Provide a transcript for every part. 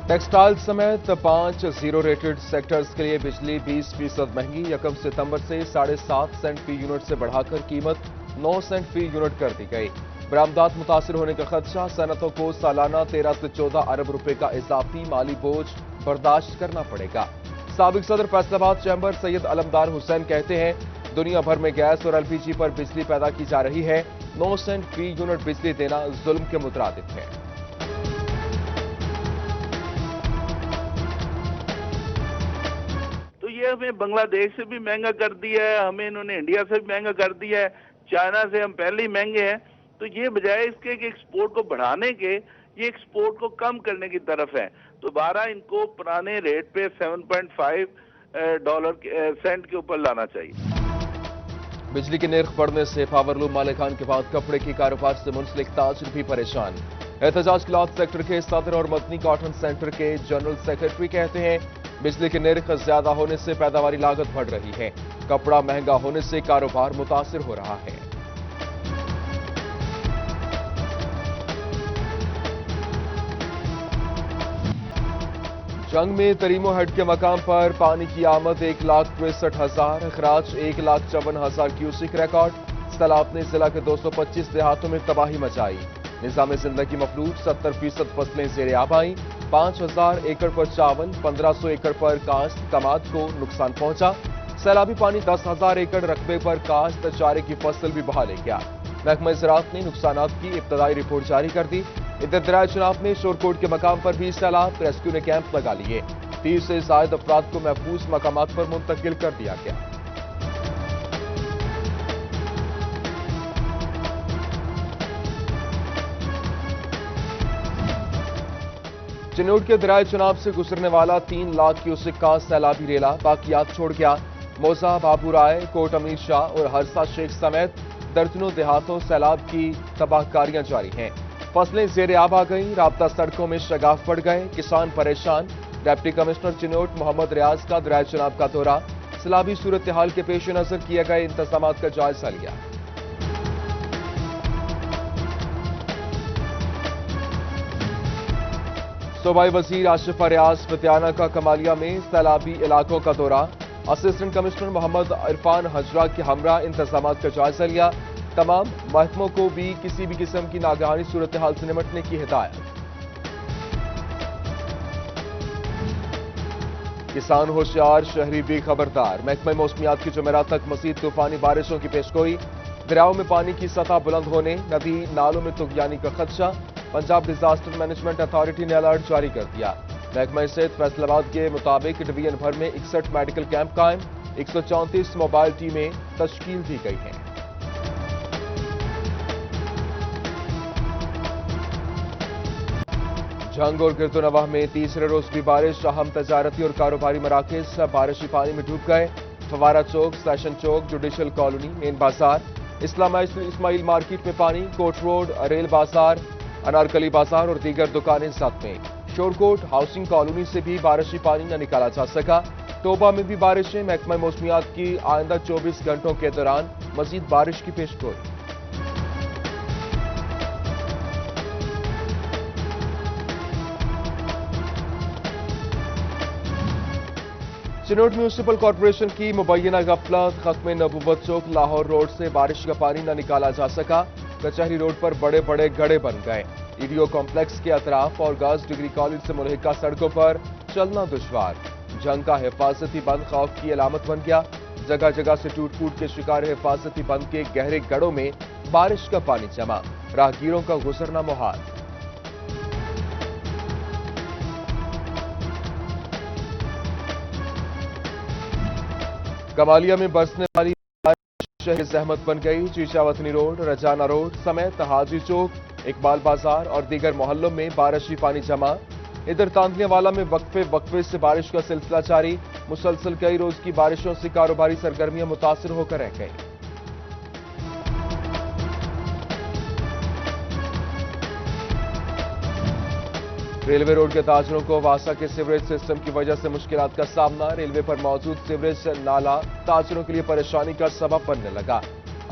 Textile समेत 5 zero rated sectors के लिए बिजली 20% महंगी। 1 सितंबर से 7.5 सेंट फी यूनिट से बढ़ाकर कीमत 9 सेंट फी यूनिट कर दी गई। बरामदात मुतासिर होने का खदशा, सनतों को सालाना 13 से 14 अरब रुपए का इजाफी माली बोझ बर्दाश्त करना पड़ेगा। साबिक सदर फैसलाबाद चैंबर सैयद अलमदार हुसैन कहते हैं, दुनिया भर में गैस और एलपीजी पर बिजली पैदा की जा रही है। 9 सेंट फी यूनिट बिजली देना जुल्म के मुतरादिफ है। तो ये हमें बांग्लादेश से भी महंगा कर दिया है, हमें इन्होंने इंडिया से भी महंगा कर दिया है, चाइना से हम पहले ही महंगे हैं। तो ये बजाय इसके कि एक्सपोर्ट को बढ़ाने के, ये एक्सपोर्ट को कम करने की तरफ है। तो 12 इनको पुराने रेट पे 7.5 डॉलर सेंट के ऊपर लाना चाहिए। बिजली के नर्ख बढ़ने से पावरलूम मालिकान के बाद कपड़े के कारोबार से मुंसलिक ताजिर भी परेशान। एहतजाज क्लॉथ सेक्टर के सदर और मदनी कॉटन सेंटर के जनरल सेक्रेटरी कहते हैं, बिजली के नर्ख ज्यादा होने से पैदावारी लागत बढ़ रही है। कपड़ा महंगा होने से कारोबार मुतासिर हो रहा है। जंग में तरीमो हेड के मकाम पर पानी की आमद 1,63,000, अखराज 1,54,000 क्यूसिक रिकॉर्ड। सैलाब ने जिला के 225 देहातों में तबाही मचाई। निजाम जिंदगी मफलूज, 70% फसलें ज़ेर आब आईं। 5,000 एकड़ पर चावल, 1,500 एकड़ पर काश्त कमाद को नुकसान पहुंचा। सैलाबी पानी 10,000 एकड़ रकबे पर काश्त चारे की फसल भी बहा ले गया। महकमा ज़राअत ने नुकसानात की इब्तदाई रिपोर्ट जारी कर दी। इधर दरियाए चनाब में शोरकोट के मकाम पर भी सैलाब, रेस्क्यू ने कैंप लगा लिए। 30 से जायद अफराद को महफूज मकामात पर मुंतकिल कर दिया गया। चिनौट के दरियाए चनाब से गुजरने वाला 3 लाख क्यूसिक का सैलाबी रेला बाकियात छोड़ गया। मौजा, बाबू राय, कोट अमीर शाह और हरसा शेख समेत दर्जनों देहातों सैलाब की तबाहकारियां जारी हैं। फसलें ज़ेर आब आ गईं, राब्ता सड़कों में शगाफ पड़ गए, किसान परेशान। डिप्टी कमिश्नर चिनौट मोहम्मद रियाज का दरियाए चनाब का दौरा, सैलाबी सूरत हाल के पेश नजर किए गए इंतजाम का जायजा लिया। सूबाई वजीर आशिफा रियाज पतियाना का कमालिया में सैलाबी इलाकों का दौरा, असिस्टेंट कमिश्नर मोहम्मद इरफान हजरा के हमरा इंतजाम का जायजा लिया। तमाम महकमों को भी किसी भी किस्म की नागहानी सूरत हाल से निपटने की हिदायत। किसान होशियार, शहरी भी खबरदार। महकमा मौसमियात की जुमेरात तक मजीद तूफानी बारिशों की पेशगोई। दरियाओं में पानी की सतह बुलंद होने, नदी नालों में तुगयानी का खदशा। पंजाब डिजास्टर मैनेजमेंट अथॉरिटी ने अलर्ट जारी कर दिया। महकमा सेहत फैसलाबाद के मुताबिक डिवीजन भर में 61 मेडिकल कैंप कायम, 134 मोबाइल टीमें तश्कील दी गई हैं। जंग और गिरदोनवाह में तीसरे रोज भी बारिश, अहम तजारती और कारोबारी मराकज बारिशी पानी में डूब गए। फवारा चौक, सेशन चौक, जुडिशल कॉलोनी, मेन बाजार, इस्माइल मार्केट में पानी, कोट रोड, रेल बाजार, अनारकली बाजार और दीगर दुकानें साथ में। शोरकोट हाउसिंग कॉलोनी से भी बारिशी पानी न निकाला जा सका। टोबा में भी बारिशें, महकमा मौसमियात की आइंदा 24 घंटों के दौरान मजीद बारिश की पेशगोई। चिनौट म्यूनिसिपल कॉर्पोरेशन की मुबैना गफलत, खत्म नबूवत चौक लाहौर रोड से बारिश का पानी न निकाला जा सका। कचहरी रोड पर बड़े बड़े गड्ढे बन गए। ईडीओ कॉम्प्लेक्स के अतराफ और गर्ल्स डिग्री कॉलेज से मुल्हिका सड़कों पर चलना दुश्वार। जंग का हिफाजती बंद खौफ की अलामत बन गया। जगह जगह से टूट फूट के शिकार हिफाजती बंद के गहरे गढ़ों में बारिश का पानी जमा, राहगीरों का गुजरना मुहाल। कमालिया में बरसने वाली बारिश शहर जहमत बन गई। चीचावतनी रोड, रजाना रोड समेत हाजी चौक, इकबाल बाजार और दीगर मोहल्लों में बारिशी पानी जमा। इधर तांदलियावाला में वक्फे से बारिश का सिलसिला जारी। मुसलसल कई रोज की बारिशों से कारोबारी सरगर्मियां मुतासिर होकर रह गई। रेलवे रोड के ताजरों को वासा के सीवरेज सिस्टम की वजह से मुश्किलात का सामना। रेलवे पर मौजूद सीवरेज नाला ताजरों के लिए परेशानी का सबब बनने लगा।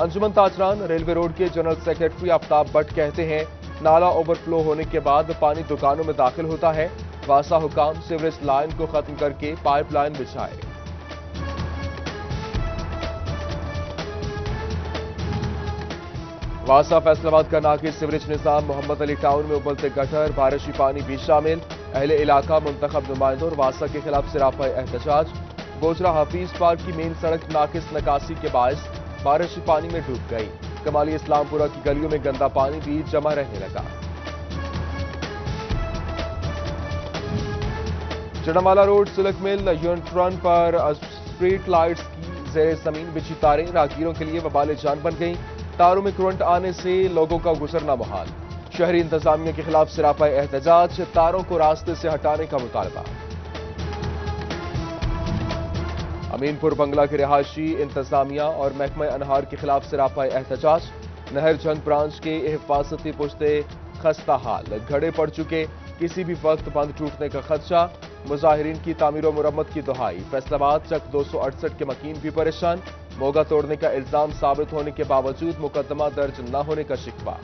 अंजुमन ताजरान रेलवे रोड के जनरल सेक्रेटरी आफ्ताब भट्ट कहते हैं, नाला ओवरफ्लो होने के बाद पानी दुकानों में दाखिल होता है। वासा हुकाम सीवरेज लाइन को खत्म करके पाइपलाइन बिछाए। वासा फैसलाबाद का नाकिस सीवरेज निजाम मोहम्मद अली टाउन में उबलते गटर, बारिशी पानी भी शामिल। अहले इलाका, मुंतखब नुमाइंदों और वासा के खिलाफ सिरापा एहतजाज। गोजरा हफीज पार्क की मेन सड़क नाकिस नकासी के बायस बारिशी पानी में डूब गई। कमाली इस्लामपुरा की गलियों में गंदा पानी भी जमा रहने लगा। चढ़ावाला रोड सिलक मिल यूनिट रन पर स्ट्रीट लाइट्स की जेर जमीन बिछी तारें राहगीरों के लिए वबाल जान बन गई। तारों में करंट आने से लोगों का गुजरना मुहाल। शहरी इंतजामिया के खिलाफ सिरापा एहतजाज, तारों को रास्ते से हटाने का मुतालबा। अमीनपुर बंगला के रिहायशी, इंतजामिया और महकमा अनहार के खिलाफ सिरापा एहतजाज। नहर जंग ब्रांच के हिफाजती पुश्ते खस्ता हाल, घड़े पड़ चुके, किसी भी वक्त बंद टूटने का खदशा। मुजाहिरीन की तामीर और मुरम्मत की दुहाई। फैसलाबाद चक 268 के मकीन भी परेशान। मोगा तोड़ने का इल्जाम साबित होने के बावजूद मुकदमा दर्ज न होने का शिकवा।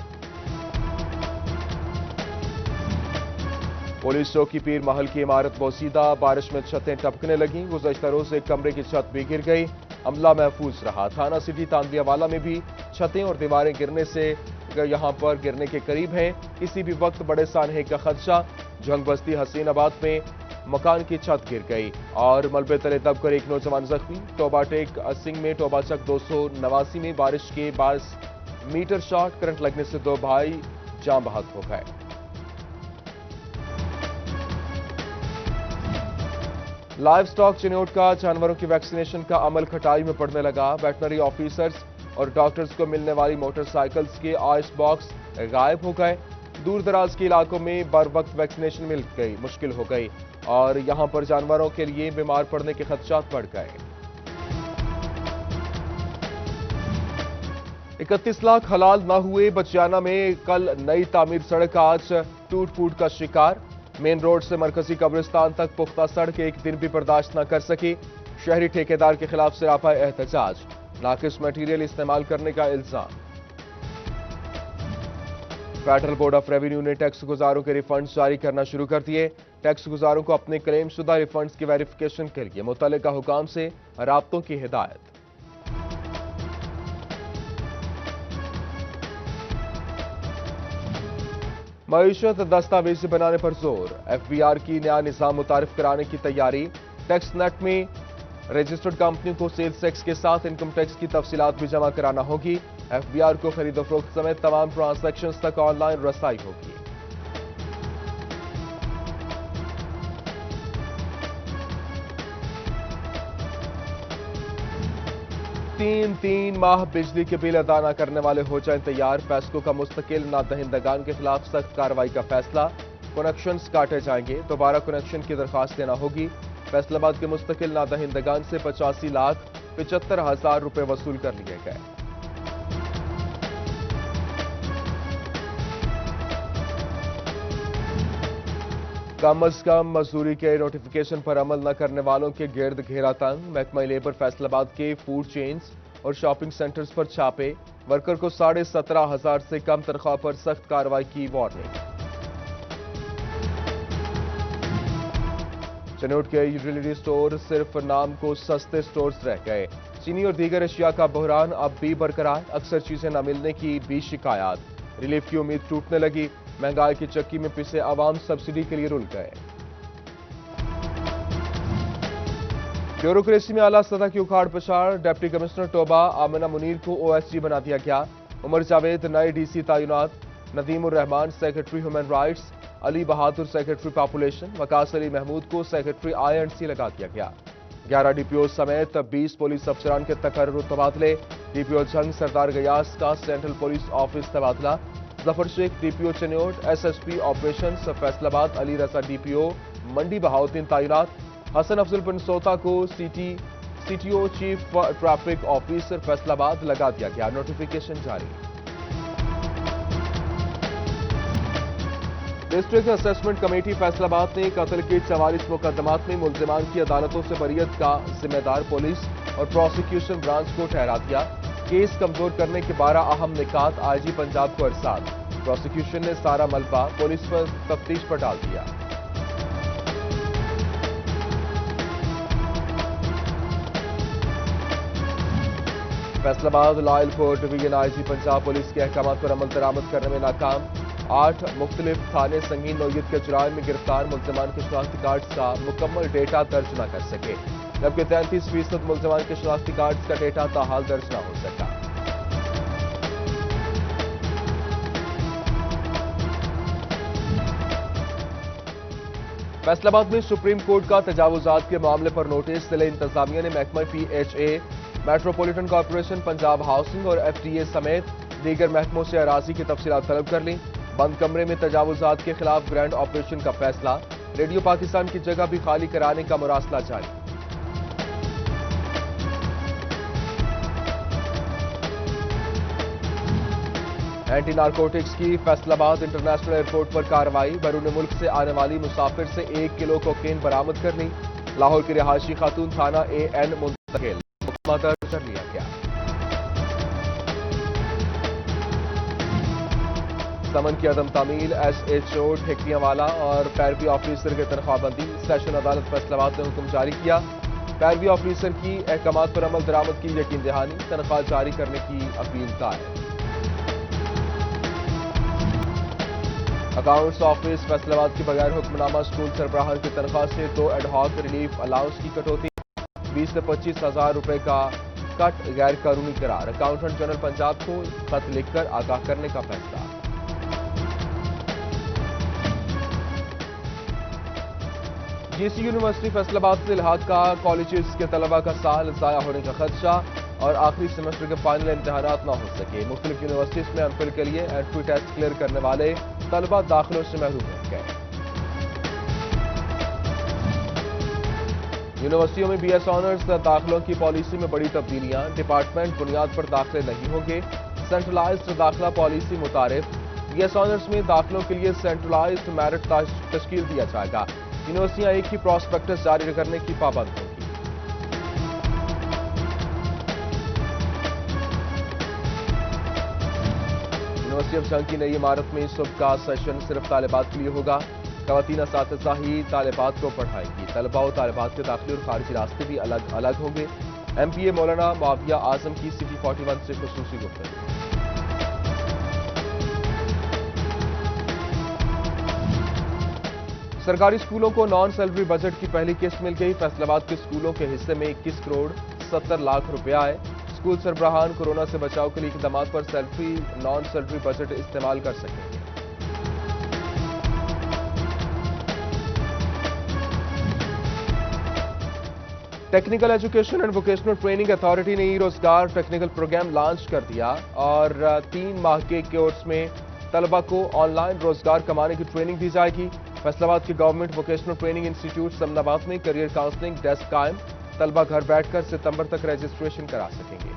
पुलिस चौकी पीर महल की इमारत बोसीदा, बारिश में छतें टपकने लगी। गुज़श्ता रोज एक कमरे की छत भी गिर गई, अमला महफूज रहा। थाना सिटी तांदियावाला में भी छतें और दीवारें गिरने से यहां पर गिरने के करीब हैं। किसी भी वक्त बड़े सानहे का खदशा। जंग बस्ती हसीनाबाद में मकान की छत गिर गई और मलबे तले दबकर एक नौजवान जख्मी। टोबा टेक सिंह में टोबा चक 289 में बारिश के बायस मीटर शॉर्ट, करंट लगने से 2 भाई जान बहक हो गए। लाइव स्टॉक चिन्होट का जानवरों की वैक्सीनेशन का अमल खटाई में पड़ने लगा। वेटनरी ऑफिसर्स और डॉक्टर्स को मिलने वाली मोटरसाइकिल्स के आइस बॉक्स गायब हो गए। दूर दराज के इलाकों में बर वक्त वैक्सीनेशन मिल गई मुश्किल हो गई और यहां पर जानवरों के लिए बीमार पड़ने के खदशात बढ़ गए। 31 लाख हलाल न हुए। बचियाना में कल नई तामीर सड़क आज टूट फूट का शिकार। मेन रोड से मरकजी कब्रिस्तान तक पुख्ता सड़क एक दिन भी बर्दाश्त न कर सकी। शहरी ठेकेदार के खिलाफ सिरापा एहतजाज, नाकिस मटीरियल इस्तेमाल करने का इल्जाम। फेडरल बोर्ड ऑफ रेवेन्यू ने टैक्स गुजारों के रिफंड्स जारी करना शुरू कर दिए। टैक्स गुजारों को अपने क्लेम शुदा रिफंड्स की वेरिफिकेशन के लिए मुतल्लिका हुकाम से राब्तों की हिदायत। मईशत दस्तावेज बनाने पर जोर। एफबीआर की नया निजाम मुतारिफ कराने की तैयारी। टैक्स नेट में रजिस्टर्ड कंपनियों को सेल्स टैक्स के साथ इनकम टैक्स की तफसीलात भी जमा कराना होगी। एफबीआर को खरीदो फरोख्त समेत तमाम ट्रांजैक्शंस तक ऑनलाइन रसाई होगी। तीन माह बिजली के बिल अदा न करने वाले हो जाएं तैयार। पैस्को का मुस्तकिल नादहिंदगान के खिलाफ सख्त कार्रवाई का फैसला। कनेक्शंस काटे जाएंगे, दोबारा कनेक्शन की दरखास्त देना होगी। फैसलाबाद के मुस्तकिल नादहिंदगान से 85,75,000 रुपए वसूल कर लिए गए। कम अज कम मजदूरी के नोटिफिकेशन पर अमल न करने वालों के गिर्द घेरा तंग। महकमा लेबर फैसलाबाद के फूड चेन्स और शॉपिंग सेंटर्स पर छापे। वर्कर को 17,500 से कम तनख्वाह पर सख्त कार्रवाई की वार्निंग। चनोट के यूटिलिटी स्टोर सिर्फ नाम को सस्ते स्टोर्स रह गए। चीनी और दीगर अशिया का बहरान अब भी बरकरार। अक्सर चीजें न मिलने की भी शिकायत। रिलीफ की उम्मीद टूटने लगी। महंगाई की चक्की में पिसे आवाम सब्सिडी के लिए रुल गए। ब्यूरोक्रेसी में आला सतह की उखाड़ पछाड़। Deputy commissioner Toba Amina Munir को ओएसडी बना दिया गया। उमर जावेद नए डीसी तैनात। Nadeem ur Rehman secretary human rights. Ali Bahadur secretary population. Waqas Ali Mahmood को सेक्रेटरी INC लगा दिया गया। 11 DPO समेत 20 पुलिस अफसरान के तकर्रुर तबादले। DPO जंग सरदार गयास का सेंट्रल पुलिस ऑफिस तबादला। Zafar Sheikh DPO Chiniot. SSP operations Faisalabad Ali Raza DPO Mandi Bahauddin तैनात। हसन अफजल बिन सोता को CTO chief traffic officer Faisalabad लगा दिया गया। नोटिफिकेशन जारी। डिस्ट्रिक्ट असेसमेंट कमेटी फैसलाबाद ने कत्ल के 44 मुकदमात में मुल्जिमान की अदालतों से बरीयत का जिम्मेदार पुलिस और प्रोसिक्यूशन ब्रांच को ठहरा दिया। केस कमजोर करने के 12 अहम निकात IG पंजाब को अरसाल। प्रोसिक्यूशन ने सारा मलबा पुलिस पर तफ्तीश पर डाल दिया। फैसला बाद loyal court division IG Punjab police के अहकामात पर अमल दरामद करने में नाकाम। 8 मुख्तलिफ थाने संगीन नौयत के जुराइम में गिरफ्तार मुल्ज़िमान के शनाख्ती कार्ड्स का मुकम्मल डेटा दर्ज न कर सके, जबकि 33% मुल्ज़िमान के शनाख्ती कार्ड्स का डेटा ताहाल दर्ज न हो सका। फैसलाबाद में सुप्रीम कोर्ट का तजावुजात के मामले पर नोटिस। जिले इंतजामिया ने महकमा PHA, metropolitan corporation, Punjab housing और FTA समेत दीगर महकमों से अराजी की तफसीलात तलब कर ली। बंद कमरे में तजावुजात के खिलाफ ग्रैंड ऑपरेशन का फैसला। रेडियो पाकिस्तान की जगह भी खाली कराने का मुरासला जारी। एंटी नारकोटिक्स की फैसलाबाद इंटरनेशनल एयरपोर्ट पर कार्रवाई। बैरून मुल्क से आने वाली मुसाफिर से 1 किलो कोकेन बरामद कर ली। लाहौर की रिहायशी खातून थाना AN मुंतकिल, मुकदमा दर्ज कर लिया गया। समन की अदम तामील, SHO ठेकियावाला और पैरवी ऑफिसर की तनख्वाहबंदी। सेशन अदालत फैसलाबाद ने हुक्म जारी किया। पैरवी ऑफिसर की अहकामात पर अमल दरामद की यकीन दहानी, तनख्वाह जारी करने की अपील दायर। अकाउंट्स ऑफिस फैसलाबाद की बगैर हुक्मनामा स्कूल सरबराहान की तनख्वाह से 2 एडहॉक रिलीफ अलाउंस की कटौती। 20 से 25 हजार रुपए का कट गैर कानूनी करार। अकाउंटेंट जनरल पंजाब को खत लिखकर आगाह करने का फैसला। GC यूनिवर्सिटी फैसलाबाद से इल्हाक का कॉलेजेस के तलबा का साल जाया होने का खदशा और आखिरी सेमेस्टर के फाइनल इम्तिहानात न हो सके। मुख्तलिफ यूनिवर्सिटीज में एमफिल के लिए एंट्री टेस्ट क्लियर करने वाले तलबा दाखिलों से महरूम रह गए। यूनिवर्सिटियों में BS ऑनर्स दाखिलों की पॉलिसी में बड़ी तब्दीलियां। डिपार्टमेंट बुनियाद पर दाखिले नहीं होंगे। सेंट्रलाइज्ड दाखिला पॉलिसी मुतारिफ। BS ऑनर्स में दाखिलों के लिए सेंट्रलाइज्ड मेरिट तश्कील दिया जाएगा। यूनिवर्सिटियां एक ही प्रॉस्पेक्टस जारी करने की पाबंद होंगी। यूनिवर्सिटी ऑफ जंग की नई इमारत में सुबह का सेशन सिर्फ तालिबात के लिए होगा। खवातीन असातिज़ा ही तालिबात को पढ़ाएंगी। तलबा और तालिबात के दाखिली और खारिजी रास्ते भी अलग अलग होंगे। MPA मौलाना मुआविया आजम की City 41 से खुसूसी गुफ्तगू। सरकारी स्कूलों को नॉन सैलरी बजट की पहली किस्त मिल गई। फैसलाबाद के स्कूलों के हिस्से में 21 करोड़ 70 लाख रुपया आए। स्कूल सरबराहान कोरोना से बचाव के लिए इक़दामात पर सैलरी नॉन सैलरी बजट इस्तेमाल कर सकेंगे। Technical education and vocational training authority ने रोजगार टेक्निकल प्रोग्राम लॉन्च कर दिया और 3 माह के कोर्स में तलबा को ऑनलाइन रोजगार कमाने की ट्रेनिंग दी जाएगी। फैसलाबाद के government vocational training institute Samanabad में करियर काउंसलिंग डेस्क कायम। तलबा घर बैठकर सितंबर तक रजिस्ट्रेशन करा सकेंगे।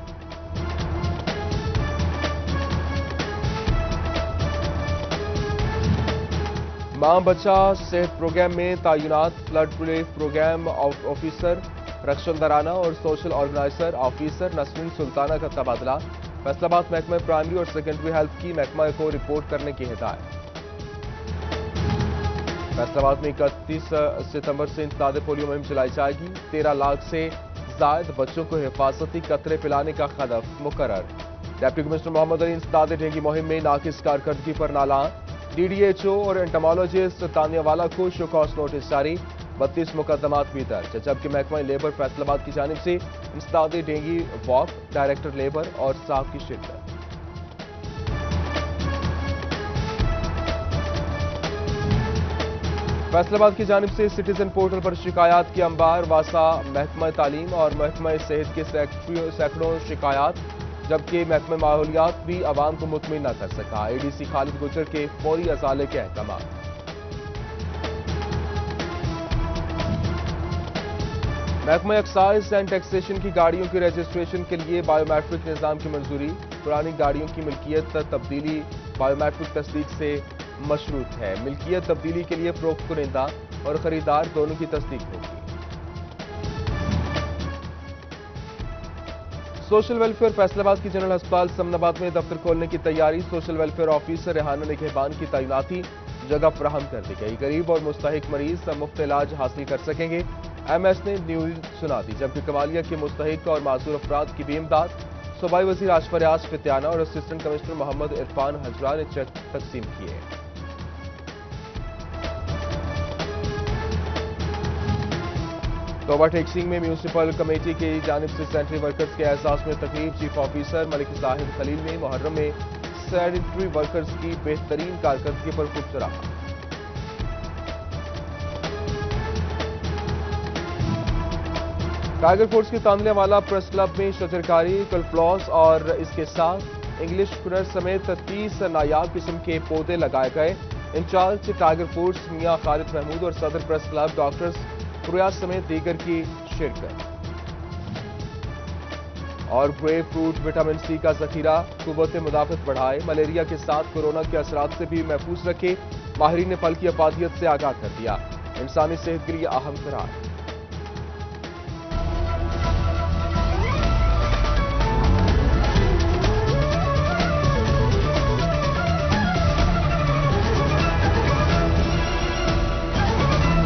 मां बच्चा सेहत प्रोग्राम में तैनात फ्लड रिलीफ प्रोग्राम ऑफिसर रक्षन दराना और social organiser officer Nasreen Sultana का तबादला। फैसलाबाद महकमा प्राइमरी और सेकेंडरी हेल्थ की महकमा को रिपोर्ट करने की हिदायत। फैसलाबाद में 31 सितंबर से इंसदाद पोलियो मुहिम चलाई जाएगी। 13 लाख से जायद बच्चों को हिफाजती कतरे पिलाने का हदफ मुकर्रर। डिप्टी कमिश्नर मोहम्मद अली इंसदाद डेंगू मुहिम में नाकिस कारकर्दगी पर नाला। DDHO और एंटोमोलॉजिस्ट तानियावाला को शो कॉज नोटिस जारी। 32 मुकदमात भी दर्ज, जबकि महकमा लेबर फैसलाबाद की जानिब से इंसदाद डेंगू वॉक, डायरेक्टर लेबर और स्टाफ की शिरकत। फैसलाबाद की जानिब से सिटीजन पोर्टल पर शिकायत की अंबार। वासा महकमा तालीम और महकमा सेहत के सैकड़ों शिकायत, जबकि महकमा माहौलियात भी आवाम को मुतमिन न कर सका। ADC खालिद गुजर के फौरी अजाले के अहकाम। महकमा एक्साइज एंड टैक्सेशन की गाड़ियों की रजिस्ट्रेशन के लिए बायोमेट्रिक निज़ाम की मंजूरी। पुरानी गाड़ियों की मिल्कियत तब्दीली बायोमेट्रिक तस्दीक से मशरूत है। मिल्कियत तब्दीली के लिए फरोख्त कुनिंदा और खरीदार दोनों की तस्दीक होगी। सोशल वेलफेयर फैसलाबाद की जनरल अस्पताल समनाबाद में दफ्तर खोलने की तैयारी। सोशल वेलफेयर ऑफिसर रेहाना निगहबान की तैनाती, जगह फराहम कर दी गई। गरीब और मुस्तहिक मरीज मुफ्त इलाज हासिल कर सकेंगे। MS ने न्यूज सुना दी, जबकि कमालिया के मुस्तहिक और माजूर अफराद की भी इमदाद। सूबाई वजीर आशफ रियाज फित्याना और असिस्टेंट कमिश्नर मोहम्मद इरफान हजरा ने चेक तकसीम किए। तोबा टेक सिंह में म्यूनिसिपल कमेटी की जानिब से सैनिटरी वर्कर्स के एहसास में तकरीब। चीफ ऑफिसर मलिक जाहिद खलील ने मुहर्रम में सैनिटरी वर्कर्स की बेहतरीन कारकर्दगी पर खूब सराहा। टाइगर फोर्स के तांदलेवाला प्रेस क्लब में शजरकारी, कलफ्लॉस और इसके साथ इंग्लिश कुनर समेत 30 नायाब किस्म के पौधे लगाए गए। इंचार्ज टाइगर फोर्स मियां खालिद महमूद और सदर प्रेस क्लब डॉक्टर्स फुरियाज समेत दीगर की शिरकत। और ग्रेप फ्रूट विटामिन सी का जखीरा कुव्वत मुदाफत बढ़ाए, मलेरिया के साथ कोरोना के असरात से भी महफूज रखे। माहिरीन ने फल की अफादियत से आगाह कर दिया, इंसानी सेहत के लिए अहम करार।